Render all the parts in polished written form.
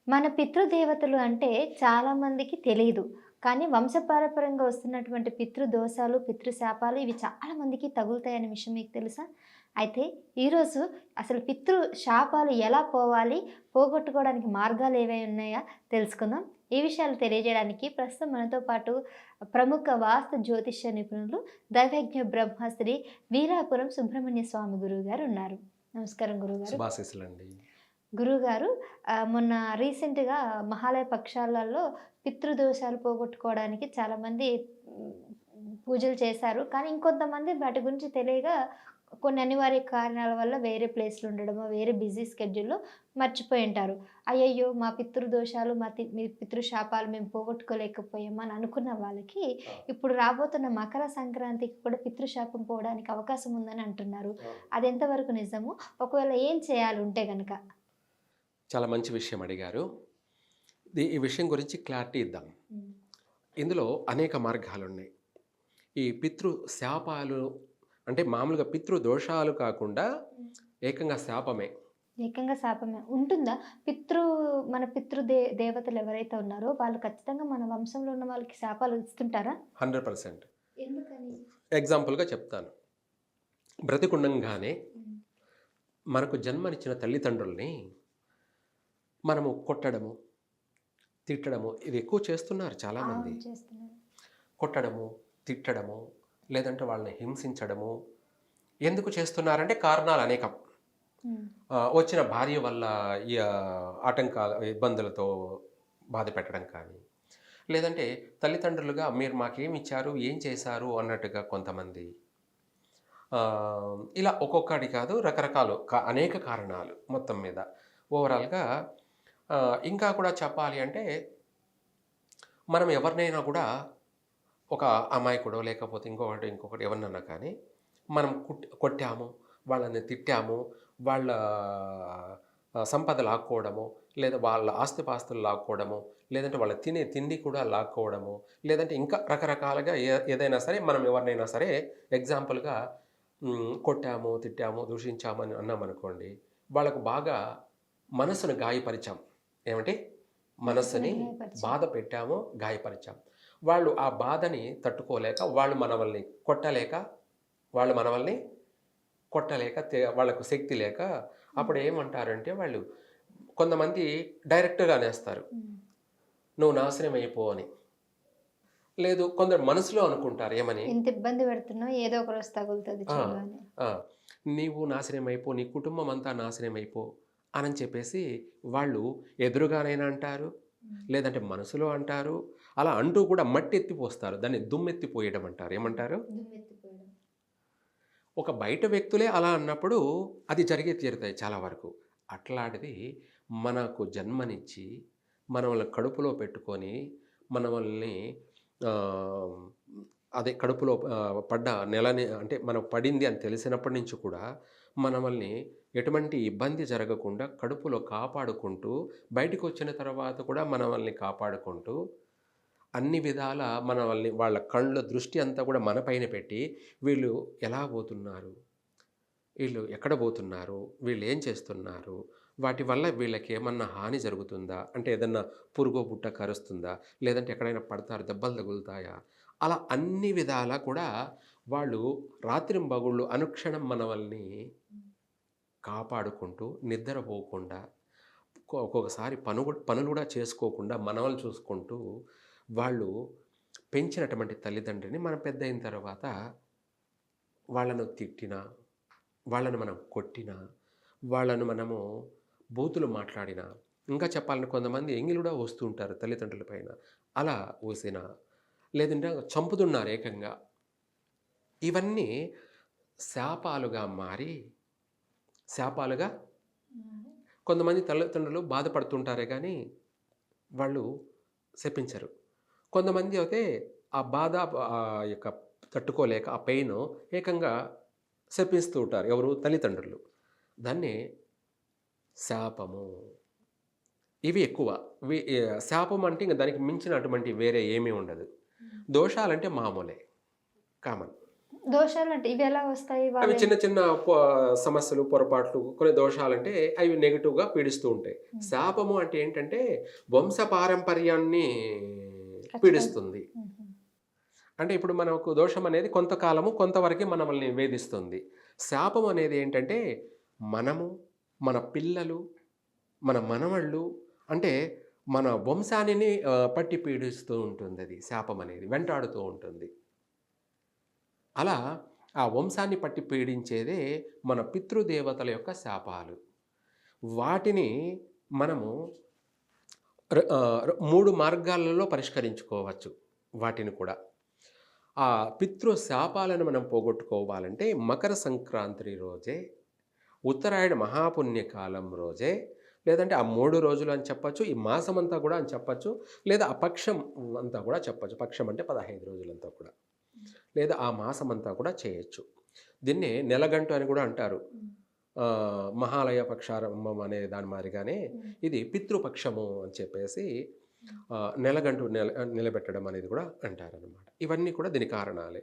మన పితృదేవతలు అంటే చాలామందికి తెలీదు. కానీ వంశపారపర్యంగా వస్తున్నటువంటి పితృదోషాలు, పితృశాపాలు ఇవి చాలా మందికి తగులుతాయనే విషయం మీకు తెలుసా? అయితే ఈరోజు అసలు పితృ శాపాలు ఎలా పోవాలి? పోగొట్టుకోవడానికి మార్గాలు ఏవైనా ఉన్నాయా? తెలుసుకుందాం. ఈ విషయాలు తెలియజేయడానికి ప్రస్తుతం మనతో పాటు ప్రముఖ వాస్తు జ్యోతిష్య నిపుణులు దైవజ్ఞ బ్రహ్మశ్రీ వీరాపురం సుబ్రహ్మణ్య స్వామి గురువుగారు ఉన్నారు. నమస్కారం గురువుగారు. శుభాశీస్సులండి. గురువుగారు మొన్న రీసెంట్‌గా మహాలయ పక్షాలలో పితృదోషాలు పోగొట్టుకోవడానికి చాలామంది హ్మ్, పూజలు చేశారు. కానీ ఇంకొంతమంది వాటి గురించి తెలియక కొన్ని అనివార్య కారణాల వల్ల వేరే ప్లేస్‌లో ఉండడమో, వేరే బిజీ స్కెడ్యూల్‌లో మర్చిపోయుంటారు. అయ్యయ్యో! మా పితృదోషాలు, మీ పితృశాపాలు మేము పోగొట్టుకోలేకపోయాము అని అనుకున్న వాళ్ళకి ఇప్పుడు రాబోతున్న మకర సంక్రాంతికి కూడా పితృశాపం పోవడానికి అవకాశం ఉందని అంటున్నారు. అది ఎంతవరకు నిజము? ఒకవేళ ఏం చేయాలి ఉంటే గనక? చాలా మంచి విషయం అడిగారు. ఈ విషయం గురించి క్లారిటీ ఇద్దాం. హ్మ్. ఇందులో అనేక మార్గాలున్నాయి. ఈ పితృ శాపాలు అంటే మామూలుగా పితృ దోషాలు కాకుండా హ్మ్. ఏకంగా శాపమే. ఏకంగా శాపమే. ఉంటుందా? మన దేవతలు ఎవరైతే ఉన్నారో వాళ్ళు ఖచ్చితంగా మన వంశంలో ఉన్న వాళ్ళకి శాపాలు ఇస్తుంటారా? 100%. ఎందుకని? ఎగ్జాంపుల్‌గా చెప్తాను. బ్రతికుండంగానే హ్మ్. మనకు జన్మనిచ్చిన తల్లిదండ్రుల్ని మనము కొట్టడము, తిట్టడము ఇది ఎక్కువ చేస్తున్నారు చాలామంది. అవును. చేస్తున్నారు. కొట్టడము, తిట్టడము, లేదంటే వాళ్ళని హింసించడము. ఎందుకు చేస్తున్నారంటే కారణాలు అనేకం. హ్మ్. వచ్చిన భార్య వల్ల ఈ ఆటంకాలు, ఇబ్బందులతో బాధ పెట్టడం కానీ, లేదంటే తల్లిదండ్రులుగా మీరు మాకేమిచ్చారు, ఏం చేశారు అన్నట్టుగా కొంతమంది. ఇలా ఒక్కొక్కటి కాదు రకరకాలు అనేక కారణాలు మొత్తం మీద. ఓవరాల్‌గా ఇంకా కూడా చెప్పాలి అంటే మనం ఎవరినైనా కూడా ఒక అమాయకుడో లేకపోతే ఇంకొకటి ఎవరినన్నా కానీ మనం కొట్టాము, వాళ్ళని తిట్టాము, వాళ్ళ సంపద లాక్కోవడము, లేదా వాళ్ళ ఆస్తిపాస్తులు లాక్కోవడము, లేదంటే వాళ్ళు తినే తిండి కూడా లాక్కోవడము, లేదంటే ఇంకా రకరకాలుగా ఏదైనా సరే మనం ఎవరినైనా సరే ఎగ్జాంపుల్‌గా కొట్టాము, తిట్టాము, దూషించాము అని అన్నామనుకోండి, వాళ్ళకు బాగా మనసును గాయపరిచాం. ఏమంటే మనసుని మనస్సుని గాయపరిచారు. బాధ పెట్టాము, గాయపరిచాం. వాళ్ళు ఆ బాధని తట్టుకోలేక, వాళ్ళు మనవల్ని కొట్టలేక, వాళ్ళు మనవల్ని కొట్టలేక, వాళ్ళకు శక్తి లేక హ్మ్. అప్పుడు ఏమంటారంటే వాళ్ళు కొంతమంది డైరెక్ట్‌గా అనేస్తారు. హ్మ్. "నువ్వు నాశనం అయిపో" అని. లేదు కొందరు మనసులో అనుకుంటారు ఏమని? ఎంత ఇబ్బంది పెడుతున్నావు ఏదో ఒక రోజు తగులుతది ఆ! చూడు అని. ఆ! "నీవు నాశనం అయిపో, నీ కుటుంబం అంతా నాశనం అయిపో" అనని చెప్పేసి వాళ్ళు ఎదురుగానైనా అంటారు, హ్మ్. లేదంటే మనసులో అంటారు. అలా అంటూ కూడా మట్టెత్తి పోస్తారు. దాన్ని దుమ్మెత్తి పోయడం అంటారు. హ్మ్. ఏమంటారు? దుమ్మెత్తిపోయడం. ఒక బయట వ్యక్తులే అలా అన్నప్పుడు అది జరిగే తీరుతాయి చాలా వరకు. అట్లాంటిది మనకు జన్మనిచ్చి, మనల్ని కడుపులో పెట్టుకొని, మనల్ని ఆహ్, అదే కడుపులో పడ్డ నెలని అంటే మనం పడింది అని తెలిసినప్పటి నుంచి కూడా మనల్ని ఎటువంటి ఇబ్బంది జరగకుండా కడుపులో కాపాడుకుంటూ, బయటికొచ్చిన తర్వాత కూడా మనల్ని కాపాడుకుంటూ అన్ని విధాల మనల్ని వాళ్ళ కళ్ళ దృష్టి అంతా కూడా మన పైన పెట్టి, వీళ్ళు ఎలా పోతున్నారు? వీళ్ళు ఎక్కడ పోతున్నారు? వీళ్ళేం చేస్తున్నారు? వాటి వల్ల వీళ్ళకేమన్నా హాని జరుగుతుందా? అంటే ఏదన్నా పురుగో, పుట్ట కరుస్తుందా? లేదంటే ఎక్కడైనా పడతారు, దెబ్బలు తగులుతాయా? అలా అన్ని విధాలా కూడా వాళ్ళు రాత్రింబగళ్ళు అనుక్షణం మనవల్ని కాపాడుకుంటూ, నిద్రపోకుండా ఒక్కొక్కసారి పనులు గూడా చేసుకోకుండా మనవల్ని చూసుకుంటూ, వాళ్ళు పెంచినటువంటి తల్లిదండ్రిని మనం పెద్దయిన తర్వాత వాళ్ళను తిట్టినా, వాళ్ళను మనం కొట్టినా, వాళ్ళను మనము బూతులు మాట్లాడినా, ఇంకా చెప్పాలంటే కొంతమంది ఎంగిలి గూడా వస్తూ ఉంటారు తల్లిదండ్రుల పైన. అలా ఊసినా, లేదంటే చంపుతున్నారు ఏకంగా. ఇవన్నీ శాపాలుగా మారి శాపాలుగా హ్మ్. కొంతమంది తల్లిదండ్రులు బాధపడుతుంటారే గానీ, వాళ్ళు శపించరు. కొంతమంది అయితే ఆ బాధ యొక్క తట్టుకోలేక ఆ పెయిను ఏకంగా శపిస్తూ ఉంటారు. ఎవరు? తల్లిదండ్రులు. దాన్నే శాపము. ఇవి ఎక్కువ. శాపం అంటే ఇంక దానికి మించిన అటువంటి వేరే ఏమీ ఉండదు. హ్మ్. దోషాలంటే మామూలే. కామన్. దోషాలు అంటే ఇవి ఎలా వస్తాయి? అవి వాళ్ళే చిన్న చిన్న సమస్యలు, పొరపాట్లు, కొన్ని దోషాలంటే అవి నెగెటివ్‌గా పీడిస్తూ ఉంటాయి. హ్మ్. శాపము అంటే ఏంటంటే వంశ పారంపర్యాన్ని ఖచ్చితంగా. పీడిస్తుంది. హుహు. అంటే ఇప్పుడు మనకు దోషం అనేది కొంతకాలము, కొంతవరకే మనల్ని వేధిస్తుంది. శాపం అనేది ఏంటంటే మనము, మన పిల్లలు, మన మనవళ్ళు అంటే మన వంశానిని పట్టి పీడిస్తూ ఉంటుందది శాపం అనేది. వెంటాడుతూ ఉంటుంది. అలా ఆ వంశాన్ని పట్టి పీడించేదే మన పితృదేవతల యొక్క శాపాలు. వాటిని మనము 3 మార్గాలలో పరిష్కరించుకోవచ్చు వాటిని కూడా. ఆ పితృ శాపాలను మనం పోగొట్టుకోవాలంటే మకర సంక్రాంతి రోజే, ఉత్తరాయణ మహాపుణ్యకాలం రోజే, లేదంటే ఆ 3 రోజులు అని చెప్పచ్చు. ఈ మాసమంతా కూడా అని చెప్పచ్చు. లేదా ఆ పక్షం అంతా కూడా చెప్పచ్చు. పక్షం అంటే 15 రోజులంతా కూడా. లేదా ఆ మాసమంతా కూడా చేయొచ్చు. దీన్నే నెలగంటు అని కూడా అంటారు. హ్మ్. మహాలయ పక్షారంభం అనే దాని మాదిరిగానే హ్మ్. ఇది పితృపక్షము అని చెప్పేసి హ్మ్. నెలగంటు నిలబెట్టడం అనేది కూడా అంటారనమాట. ఇవన్నీ కూడా దీని కారణాలే.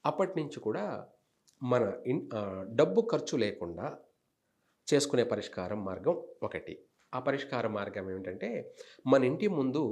అప్పటినుంచి కూడా మన డబ్బు ఖర్చు లేకుండా చేసుకునే పరిష్కారం మార్గం ఒకటి. ఆ పరిష్కార మార్గం ఏమిటంటే మన ఇంటి ముందు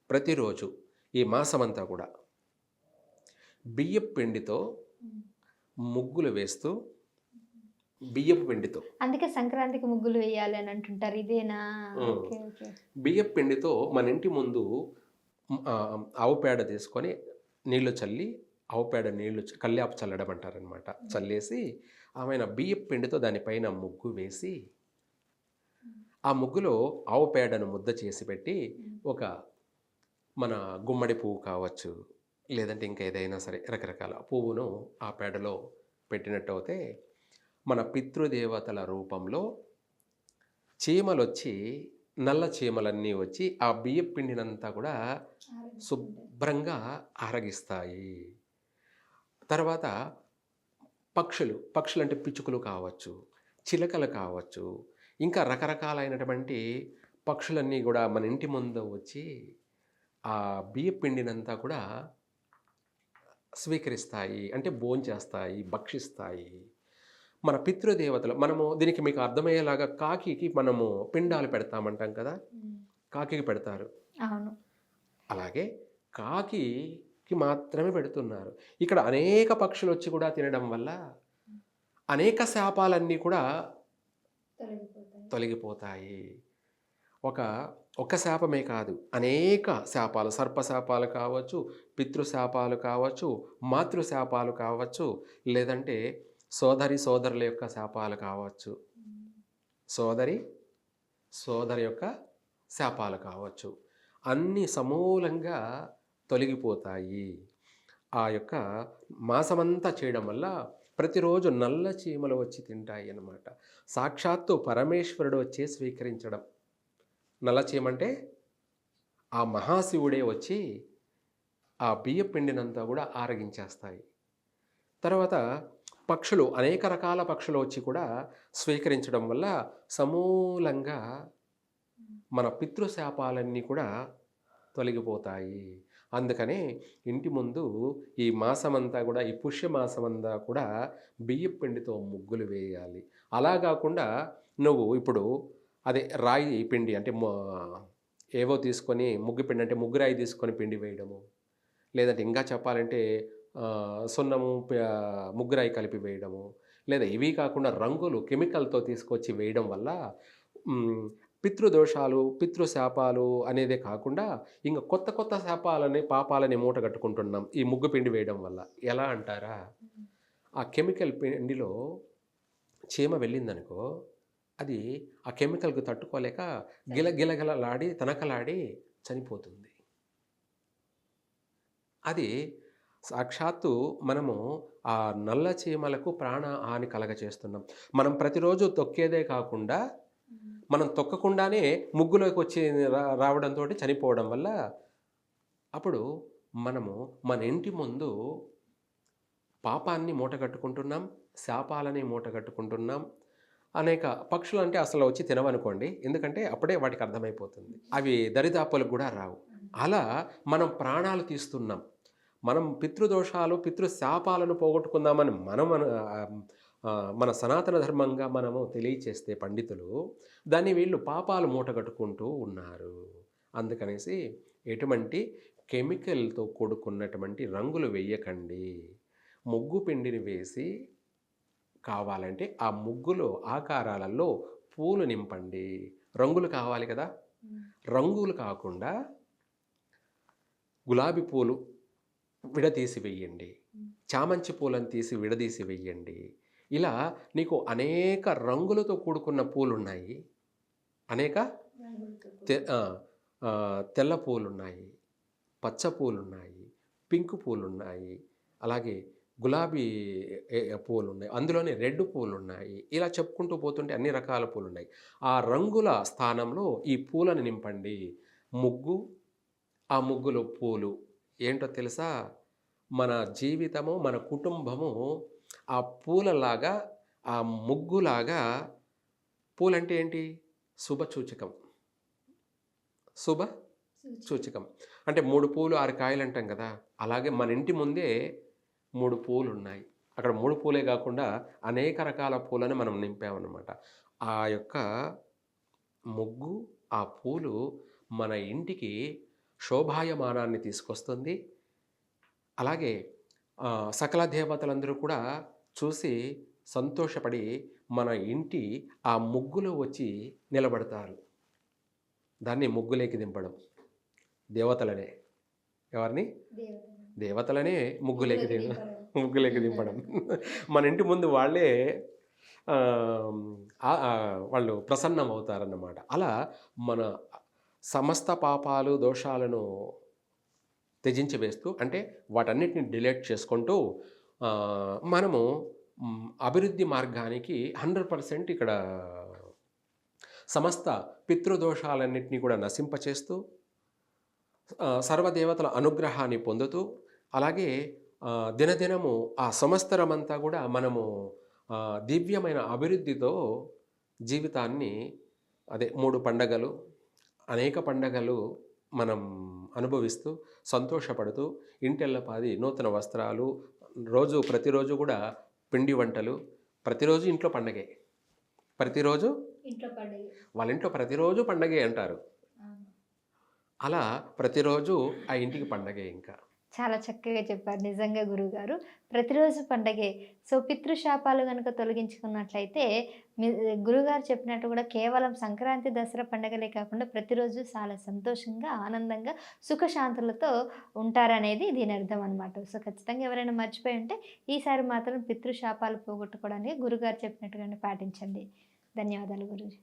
ప్రతిరోజు ఈ మాసమంతా కూడా బియ్యపు పిండితో హ్మ్. ముగ్గులు వేస్తూ బియ్యపు పిండితో అందుకే సంక్రాంతికి ముగ్గులు వేయాలి అని అంటుంటారు. ఇదేనా? హ్మ్. ఓకే. ఓకే. బియ్యపు పిండితో మన ఇంటి ముందు ఆవు పేడ తీసుకొని నీళ్లు చల్లి ఆవు పేడ నీళ్లు కల్లాపు చల్లడం అంటారనమాట. హ్మ్. చల్లేసి ఆమెన బియ్యపు పిండితో దానిపైన ముగ్గు వేసి హ్మ్. ఆ ముగ్గులో ఆవు పేడను ముద్ద చేసి పెట్టి హ్మ్. ఒక మన గుమ్మడి పువ్వు కావచ్చు, లేదంటే ఇంకా ఏదైనా సరే రకరకాల పువ్వును ఆ పేడలో పెట్టినట్టయితే మన పితృదేవతల రూపంలో చీమలొచ్చి నల్ల చీమలన్నీ వచ్చి ఆ బియ్యపు పిండినంతా కూడా ఆరగిస్తుంటాయి. శుభ్రంగా ఆరగిస్తాయి. తర్వాత పక్షులంటే పిచ్చుకలు కావచ్చు, చిలకలు కావచ్చు, ఇంకా రకరకాలైనటువంటి పక్షులన్నీ గూడా మన ఇంటి ముందు వచ్చి ఆ బియ్యపు పిండినంతా కూడా స్వీకరిస్తాయి. అంటే భోంచేస్తాయి, భక్షిస్తాయి. మన పితృదేవతలు మనము దీనికి మీకు అర్థమయ్యేలాగా కాకికి మనము పిండాలు పెడతామంటాం కదా! హ్మ్. కాకికి పెడతారు. అవును. అలాగే కాకికి మాత్రమే పెడుతున్నారు. ఇక్కడ అనేక పక్షులొచ్చి కూడా తినడం వల్ల అనేక శాపాలన్నీ కూడా తొలగిపోతాయి. తొలగిపోతాయి. ఒక ఒక్క శాపమే కాదు. అనేక శాపాలు సర్పశాపాలు కావచ్చు, పితృశాపాలు కావచ్చు, మాతృశాపాలు కావచ్చు, లేదంటే సోదరుల యొక్క శాపాలు కావచ్చు. హ్మ్. సోదరి, సోదరి యొక్క శాపాలు కావచ్చు. అన్నీ సమూలంగా తొలగిపోతాయి. ఆ యొక్క మాసమంతా చేయడం వల్ల ప్రతిరోజు నల్ల చీమలు వచ్చి తింటాయి అన్నమాట. సాక్షాత్తు పరమేశ్వరుడు వచ్చి స్వీకరించడం. నల్ల చీమంటే ఆ మహాశివుడే వచ్చి ఆ బియ్యపు పిండినంతా కూడా ఆరగించేస్తాయి. తర్వాత అనేక రకాల పక్షులు వచ్చి కూడా స్వీకరించడం వల్ల సమూలంగా మన పితృశాపాలన్నీ కూడా తొలగిపోతాయి. అందుకనే ఇంటి ముందు ఈ మాసమంతా కూడా ఈ పుష్యమాసమంతా కూడా బియ్యపు పిండితో ముగ్గులు వేయాలి. అలా గాకుండా నువ్వు ఇప్పుడు అదే రాయి పిండి అంటే ఏవో తీసుకొని ముగ్గు పిండి అంటే ముగ్గురాయి తీసుకొని పిండి వేయడము. లేదంటే ఇంకా చెప్పాలంటే సున్నము, ముగ్గురాయి కలిపి వేయడము. లేదా ఇవి కాకుండా రంగులు కెమికల్‌తో తీసుకొచ్చి వేయడం వల్ల హ్మ్. పితృదోషాలు, పితృశాపాలు అనేదే కాకుండా ఇంక కొత్త కొత్త శాపాలని, పాపాలని మూటగట్టుకుంటున్నాం. ఈ ముగ్గు పిండి వేయడం వల్ల. ఎలా అంటారా? హ్మ్. ఆ కెమికల్ పిండిలో చీమ వెళ్ళిందనుకో, అది ఆ కెమికల్‌కి తట్టుకోలేక గిలగిలగలలాడి, తనకలాడి చనిపోతుంది. అది సాక్షాత్తు మనము ఆ నల్ల చీమలకు ప్రాణ హాని కలగచేస్తున్నాం. మనం ప్రతిరోజు తొక్కేదే కాకుండా, హ్మ్. మనం తొక్కకుండానే ముగ్గులోకి వచ్చి రావడంతోటి చనిపోవడం వల్ల, అప్పుడు మనము మన ఇంటి ముందు పాపాన్ని మూటగట్టుకుంటున్నాం, శాపాలని మూటగట్టుకుంటున్నాం. అనేక పక్షులంటే అసలు వచ్చి తినవనుకోండి. ఎందుకంటే అప్పుడే వాటికి అర్థమైపోతుంది. అవి దరిదాపులకు గూడా రావు. అలా మనం ప్రాణాలు తీస్తున్నాం. మనం పితృదోషాలు, పితృశాపాలను పోగొట్టుకుందామని మన సనాతన ధర్మంగా మనము తెలియచేస్తే పండితులు, దాన్ని వీళ్ళు పాపాలు మూటగట్టుకుంటూ ఉన్నారు. అందుకనేసి ఎటువంటి కెమికల్‌తో కూడుకున్నటువంటి రంగులు వెయ్యకండి. ముగ్గు పిండిని వేసి కావాలంటే ఆ ముగ్గులో ఆకారాలలో పూలు నింపండి. రంగులు కావాలి కదా! రంగులు కాకుండా గులాబీ పూలు విడదీసి వెయ్యండి. చామంతి పూలను తీసి విడదీసి వెయ్యండి. ఇలా నీకు అనేక రంగులతో కూడుకున్న పూలున్నాయి. అనేక తెల్ల పూలున్నాయి, పచ్చ పూలున్నాయి, పింక్ పూలున్నాయి, అలాగే గులాబీ పూలున్నాయి, అందులోనే రెడ్ పూలున్నాయి. ఇలా చెప్పుకుంటూ పోతుంటే అన్ని రకాల పూలున్నాయి. ఆ రంగుల స్థానంలో ఈ పూలను నింపండి. ముగ్గు, ఆ ముగ్గులో పూలు ఏంటో తెలుసా? మన జీవితము, మన కుటుంబము ఆ పూలలాగా, ఆ ముగ్గులాగా. పూలంటే ఏంటి? శుభసూచకం. శుభ సూచకం అంటే 3 పూలు 6 కాయలు అంటాం కదా! అలాగే మన ఇంటి ముందే 3 పూలు ఉన్నాయి. అక్కడ 3 పూలే కాకుండా అనేక రకాల పూలను మనం నింపామన్నమాట. ఆ యొక్క ముగ్గు, ఆ పూలు మన ఇంటికి శోభాయమానాన్ని తీసుకొస్తుంది. అలాగే సకల దేవతలందరూ కూడా చూసి సంతోషపడి మన ఇంటి ఆ ముగ్గులో వచ్చి నిలబడతారు. దాన్ని ముగ్గులేకి దింపడం. దేవతలనే. ఎవరిని? దేవతలనే ముగ్గులేకి దింపడం. మన ఇంటి ముందు వాళ్ళే వాళ్ళు ప్రసన్నం అవుతారన్నమాట. అలా మన సమస్త పాపాలు, దోషాలను త్యజించి వేస్తూ, అంటే వాటన్నిటిని డిలీట్ చేసుకుంటూ మనము అభివృద్ధి మార్గానికి 100% ఇక్కడ సమస్త పితృదోషాలన్నింటినీ కూడా నశింపచేస్తూ, సర్వదేవతల అనుగ్రహాన్ని పొందుతూ, అలాగే దినదినము ఆ సంవత్సరమంతా కూడా మనము దివ్యమైన అభివృద్ధితో జీవితాన్ని, అదే 3 పండగలు, అనేక పండగలు మనం అనుభవిస్తూ సంతోషపడుతూ, ఇంటెల్లపాది నూతన వస్త్రాలు, ప్రతిరోజు కూడా పిండి వంటలు, ప్రతిరోజు ఇంట్లో పండగే. ప్రతిరోజు వాళ్ళ ఇంట్లో ప్రతిరోజు పండగే అంటారు. అలా ప్రతిరోజు ఆ ఇంటికి పండగే. ఇంకా చాలా చక్కగా చెప్పారు నిజంగా గురువుగారు. ప్రతిరోజు పండగే. సో, పితృశాపాలు గనుక తొలగించుకున్నట్లయితే గురువుగారు చెప్పినట్టు కూడా కేవలం సంక్రాంతి, దసరా పండగలే కాకుండా ప్రతిరోజు చాలా సంతోషంగా, ఆనందంగా, సుఖశాంతులతో ఉంటారనేది దీని అర్థం అనమాట. సో, ఖచ్చితంగా ఎవరైనా మర్చిపోయి ఉంటే ఈసారి మాత్రం పితృశాపాలు పోగొట్టుకోవడానికి గురువుగారు చెప్పినట్టుగానే పాటించండి. ధన్యవాదాలు గురూజీ.